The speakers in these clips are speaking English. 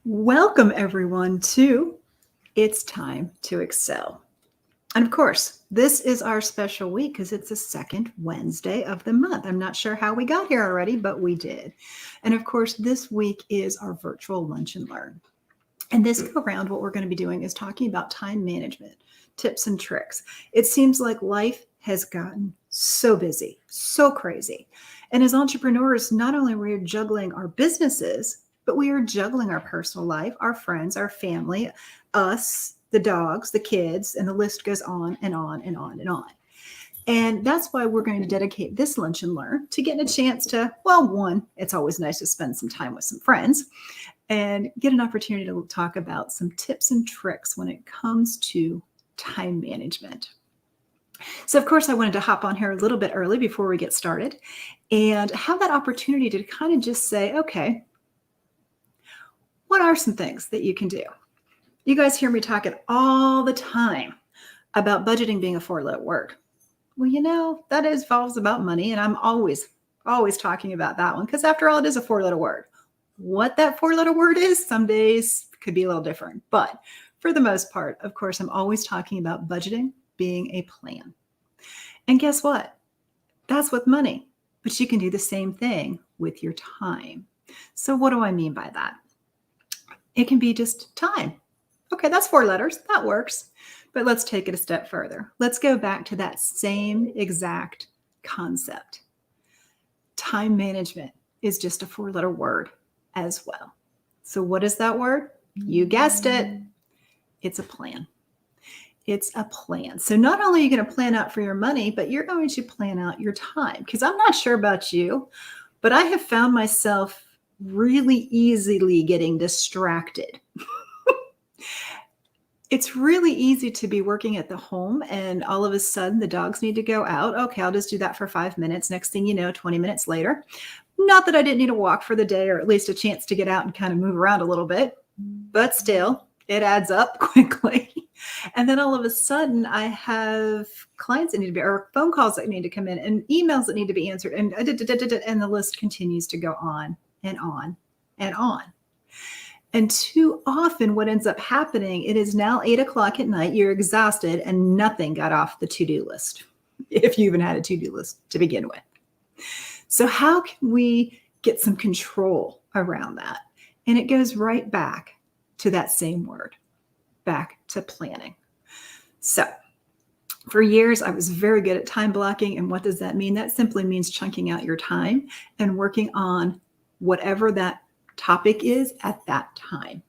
Welcome, everyone, to It's Time to Excel. And of course, this is our special week because it's the second Wednesday of the month. I'm not sure how we got here already, but we did. And of course, this week is our virtual lunch and learn. And this go around, what we're going to be doing is talking about time management, tips and tricks. It seems like life has gotten so busy, so crazy. And as entrepreneurs, not only are we juggling our businesses, but we are juggling our personal life, our friends, our family, us, the dogs, the kids, and the list goes on and on and on and on. And that's why we're going to dedicate this lunch and learn to getting a chance to, well, one, it's always nice to spend some time with some friends and get an opportunity to talk about some tips and tricks when it comes to time management. So, of course, I wanted to hop on here a little bit early before we get started and have that opportunity to kind of just say, okay, what are some things that you can do? You guys hear me talking all the time about budgeting being a four-letter word. Well, that involves about money, and I'm always talking about that one because after all, it is a four-letter word. What that four-letter word is, some days could be a little different. But for the most part, of course, I'm always talking about budgeting being a plan. And guess what? That's with money, but you can do the same thing with your time. So what do I mean by that? It can be just time. Okay, that's 4 letters. That works. But let's take it a step further. Let's go back to that same exact concept. Time management is just a 4-letter word as well. So what is that word? You guessed it. It's a plan. It's a plan. So not only are you going to plan out for your money, but you're going to plan out your time. Because I'm not sure about you, but I have found myself really easily getting distracted. It's really easy to be working at the home and all of a sudden the dogs need to go out. Okay, I'll just do that for 5 minutes. Next thing you know, 20 minutes later. Not that I didn't need a walk for the day or at least a chance to get out and kind of move around a little bit, but still, it adds up quickly. And then all of a sudden I have clients that need to be, or phone calls that need to come in and emails that need to be answered. And the list continues to go on and on and on. And too often what ends up happening, it is now 8:00 at night, you're exhausted and nothing got off the to-do list, if you even had a to-do list to begin with. So how can we get some control around that? And it goes right back to that same word, back to planning. So for years, I was very good at time blocking. And what does that mean? That simply means chunking out your time and working on whatever that topic is at that time.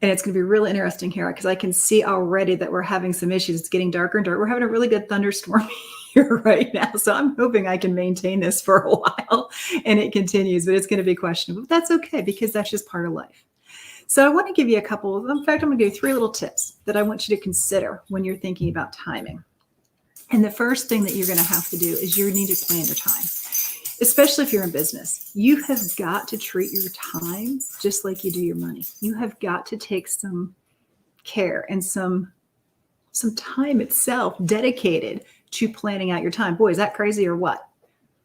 And it's going to be really interesting here because I can see already that we're having some issues. It's getting darker and darker. We're having a really good thunderstorm here right now. So I'm hoping I can maintain this for a while and it continues, but it's going to be questionable. But that's okay because that's just part of life. So I want to give you a couple, in fact, I'm going to give you 3 little tips that I want you to consider when you're thinking about timing. And the first thing that you're going to have to do is you need to plan your time. Especially if you're in business, you have got to treat your time just like you do your money. You have got to take some care and some time itself dedicated to planning out your time. Boy, is that crazy or what?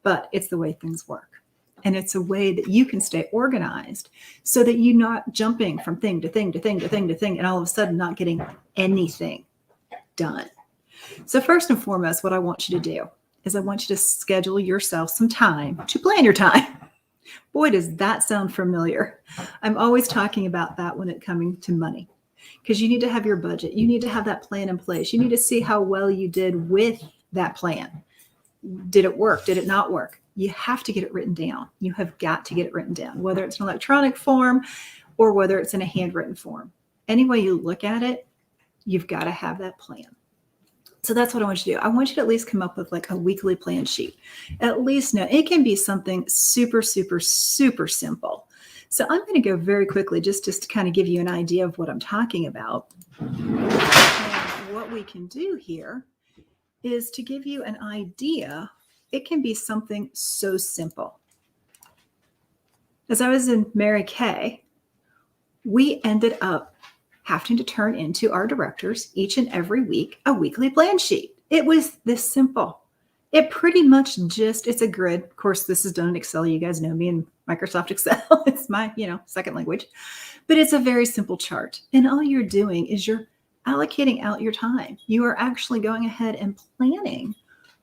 But it's the way things work. And it's a way that you can stay organized so that you're not jumping from thing to thing to thing to thing to thing and all of a sudden not getting anything done. So first and foremost, what I want you to do is I want you to schedule yourself some time to plan your time. Boy, does that sound familiar. I'm always talking about that when it's coming to money because you need to have your budget. You need to have that plan in place. You need to see how well you did with that plan. Did it work? Did it not work? You have to get it written down. You have got to get it written down, whether it's an electronic form or whether it's in a handwritten form. Any way you look at it, you've got to have that plan. So that's what I want you to do. I want you to at least come up with like a weekly plan sheet. At least now it can be something super, super, super simple. So I'm going to go very quickly just to kind of give you an idea of what I'm talking about. And what we can do here is to give you an idea. It can be something so simple. As I was in Mary Kay, we ended up having to turn into our directors each and every week a weekly plan sheet. It was this simple. It pretty much just, it's a grid. Of course, this is done in Excel. You guys know me, and Microsoft Excel. It's my, second language. But it's a very simple chart. And all you're doing is you're allocating out your time. You are actually going ahead and planning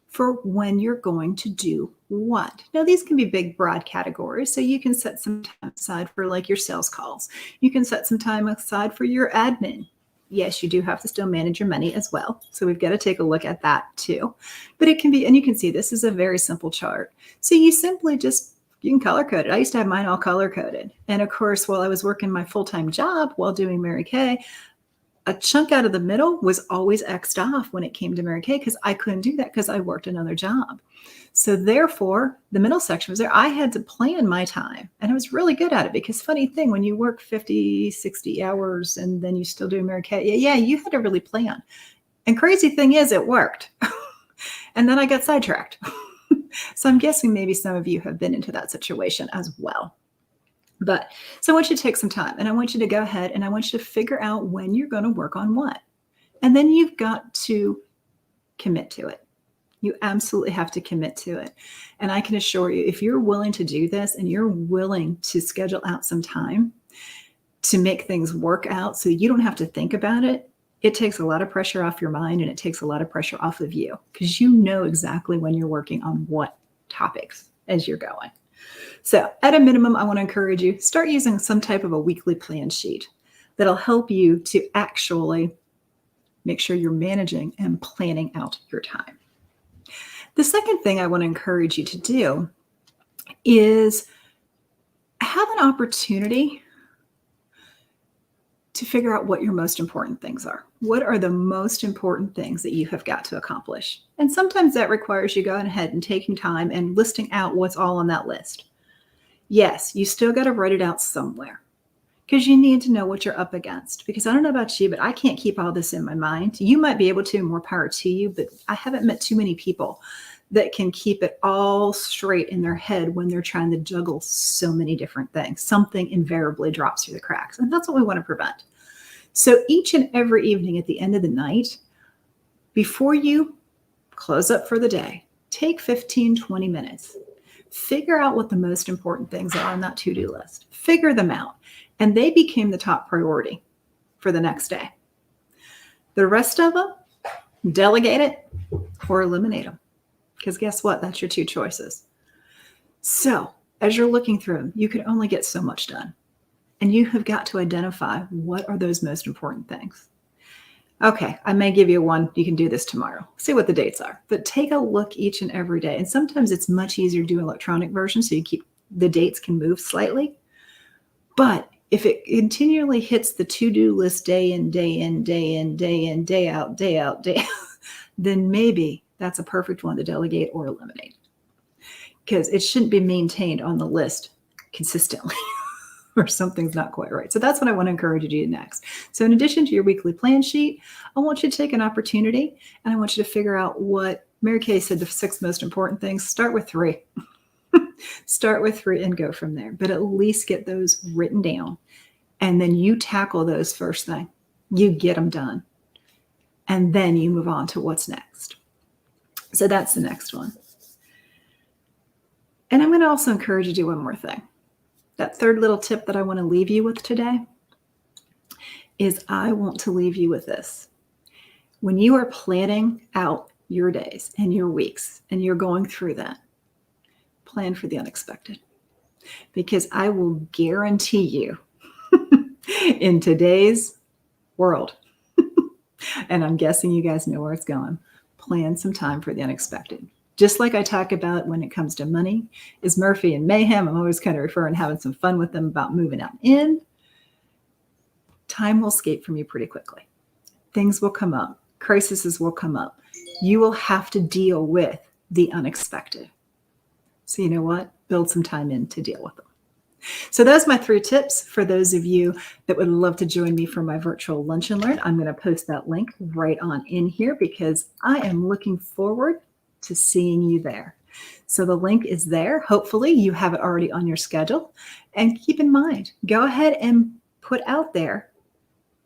for when you're going to do what. Now, these can be big, broad categories. So you can set some time aside for like your sales calls. You can set some time aside for your admin. Yes, you do have to still manage your money as well. So we've got to take a look at that too. But it can be, and you can see this is a very simple chart. So you simply you can color code it. I used to have mine all color coded. And of course, while I was working my full-time job while doing Mary Kay, a chunk out of the middle was always X'd off when it came to Mary Kay because I couldn't do that because I worked another job. So therefore, the middle section was there. I had to plan my time, and I was really good at it because funny thing, when you work 50, 60 hours and then you still do Mary Kay, yeah, you had to really plan. And crazy thing is, it worked. And then I got sidetracked. So I'm guessing maybe some of you have been into that situation as well. But so I want you to take some time, and I want you to go ahead and I want you to figure out when you're going to work on what. And then you've got to commit to it. You absolutely have to commit to it. And I can assure you, if you're willing to do this and you're willing to schedule out some time to make things work out so you don't have to think about it, it takes a lot of pressure off your mind and it takes a lot of pressure off of you because you know exactly when you're working on what topics as you're going. So at a minimum, I want to encourage you, start using some type of a weekly plan sheet that'll help you to actually make sure you're managing and planning out your time. The second thing I want to encourage you to do is have an opportunity to figure out what your most important things are. What are the most important things that you have got to accomplish? And sometimes that requires you going ahead and taking time and listing out what's all on that list. Yes, you still got to write it out somewhere because you need to know what you're up against. Because I don't know about you, but I can't keep all this in my mind. You might be able to, more power to you, but I haven't met too many people that can keep it all straight in their head when they're trying to juggle so many different things. Something invariably drops through the cracks, and that's what we want to prevent. So each and every evening at the end of the night, before you close up for the day, take 15, 20 minutes. Figure out what the most important things are on that to-do list. Figure them out. And they became the top priority for the next day. The rest of them, delegate it or eliminate them. Because guess what? That's your two choices. So as you're looking through them, you can only get so much done. And you have got to identify what are those most important things. Okay, I may give you one. You can do this tomorrow. See what the dates are. But take a look each and every day. And sometimes it's much easier to do electronic version so you keep the dates can move slightly. But if it continually hits the to-do list day in, day in, day in, day in, day out, day out, day out, then maybe that's a perfect one to delegate or eliminate. Because it shouldn't be maintained on the list consistently. Or something's not quite right. So that's what I want to encourage you to do next. So in addition to your weekly plan sheet, I want you to take an opportunity and I want you to figure out what Mary Kay said the 6 most important things. Start with 3. Start with 3 and go from there. But at least get those written down. And then you tackle those first thing. You get them done. And then you move on to what's next. So that's the next one. And I'm going to also encourage you to do one more thing. That third little tip that I want to leave you with today is I want to leave you with this. When you are planning out your days and your weeks and you're going through that, plan for the unexpected. Because I will guarantee you in today's world, and I'm guessing you guys know where it's going, plan some time for the unexpected. Just like I talk about when it comes to money, is Murphy and Mayhem. I'm always kind of referring, having some fun with them about moving out in. Time will escape from you pretty quickly. Things will come up. Crises will come up. You will have to deal with the unexpected. So you know what? Build some time in to deal with them. So those are my 3 tips for those of you that would love to join me for my virtual lunch and learn. I'm going to post that link right on in here because I am looking forward to seeing you there. So the link is there. Hopefully you have it already on your schedule. And keep in mind, go ahead and put out there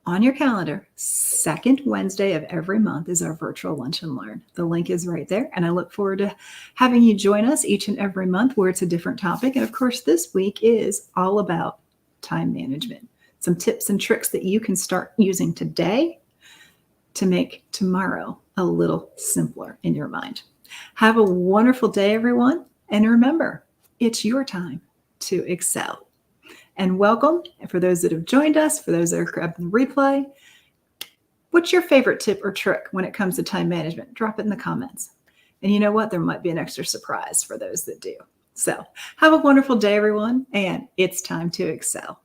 On your calendar, second Wednesday of every month is our virtual Lunch and Learn. The link is right there, and I look forward to having you join us each and every month where it's a different topic. And of course, this week is all about time management. Some tips and tricks that you can start using today to make tomorrow a little simpler in your mind. Have a wonderful day, everyone. And remember, it's your time to excel. And welcome. And for those that have joined us, for those that are grabbing the replay, what's your favorite tip or trick when it comes to time management? Drop it in the comments. And you know what? There might be an extra surprise for those that do. So have a wonderful day, everyone. And it's time to excel.